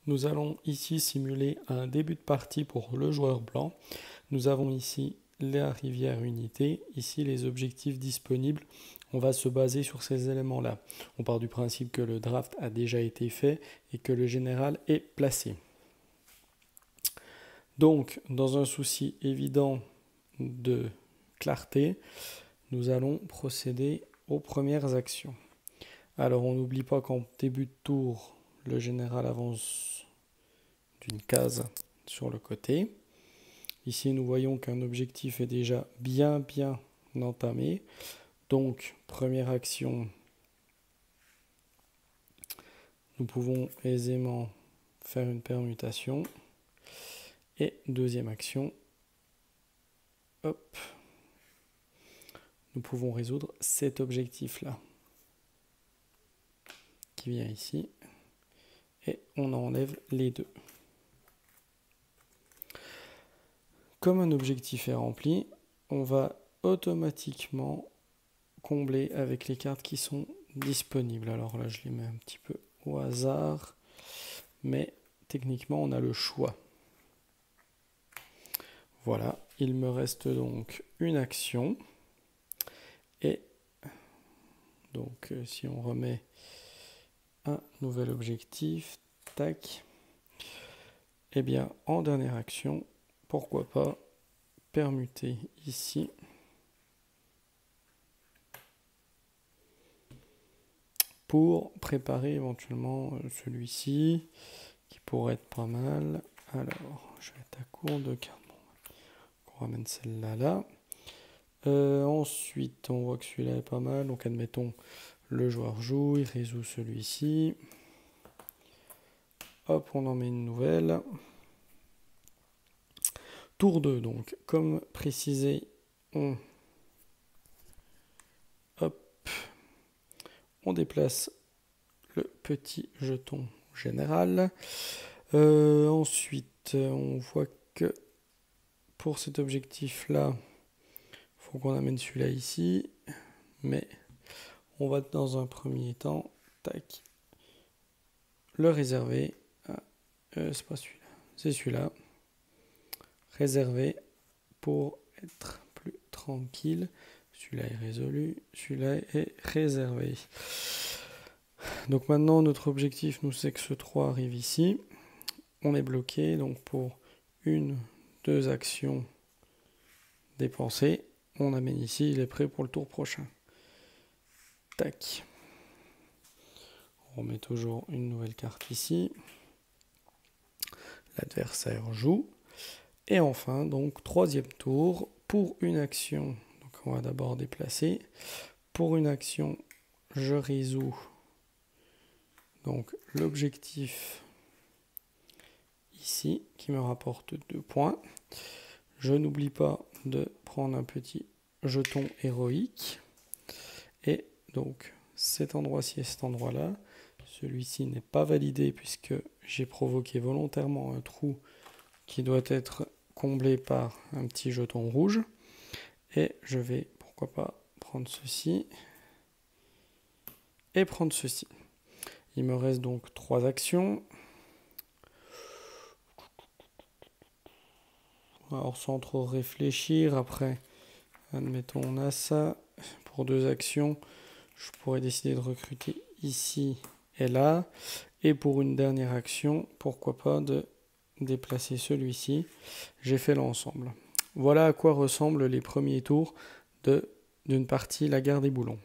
Nous allons ici simuler un début de partie pour le joueur blanc. Nous avons ici la rivière unité, ici les objectifs disponibles. On va se baser sur ces éléments-là. On part du principe que le draft a déjà été fait et que le général est placé. Donc, dans un souci évident de clarté, nous allons procéder aux premières actions. Alors, on n'oublie pas qu'en début de tour, le général avance d'une case sur le côté. Ici, nous voyons qu'un objectif est déjà bien entamé. Donc, première action, nous pouvons aisément faire une permutation. Et deuxième action, hop, nous pouvons résoudre cet objectif-là, qui vient ici, et on enlève les deux. Comme un objectif est rempli, on va automatiquement combler avec les cartes qui sont disponibles. Alors là, je les mets un petit peu au hasard, mais techniquement, on a le choix. Voilà, il me reste donc une action. Et donc, si on remet un nouvel objectif, tac, eh bien, en dernière action, pourquoi pas permuter ici pour préparer éventuellement celui-ci qui pourrait être pas mal. Alors, je vais être à court de cartes. On ramène celle-là là. Ensuite, on voit que celui-là est pas mal. Donc, admettons, le joueur joue, il résout celui-ci. Hop, on en met une nouvelle. Tour 2, donc, comme précisé, on déplace le petit jeton général. Ensuite, on voit que pour cet objectif-là, il faut qu'on amène celui-là ici. Mais on va dans un premier temps, tac, le réserver. C'est pas celui-là, c'est celui-là. Réservé pour être plus tranquille. Celui-là est résolu, celui-là est réservé. Donc maintenant, notre objectif, nous, c'est que ce 3 arrive ici. On est bloqué, donc pour 1, 2 actions dépensées, on amène ici, il est prêt pour le tour prochain. Tac. On remet toujours une nouvelle carte ici. L'adversaire joue. Et enfin, donc, troisième tour, pour une action, donc on va d'abord déplacer. Pour une action, je résous donc l'objectif ici, qui me rapporte 2 points. Je n'oublie pas de prendre un petit jeton héroïque. Et donc, cet endroit-ci et cet endroit-là, celui-ci n'est pas validé puisque j'ai provoqué volontairement un trou qui doit être comblé par un petit jeton rouge. Et je vais, pourquoi pas, prendre ceci et prendre ceci. Il me reste donc 3 actions. Alors sans trop réfléchir, après, admettons on a ça. Pour 2 actions, je pourrais décider de recruter ici et là. Et pour une dernière action, pourquoi pas de déplacer celui-ci. J'ai fait l'ensemble. Voilà à quoi ressemblent les premiers tours d'une partie La Guerre des Boulons.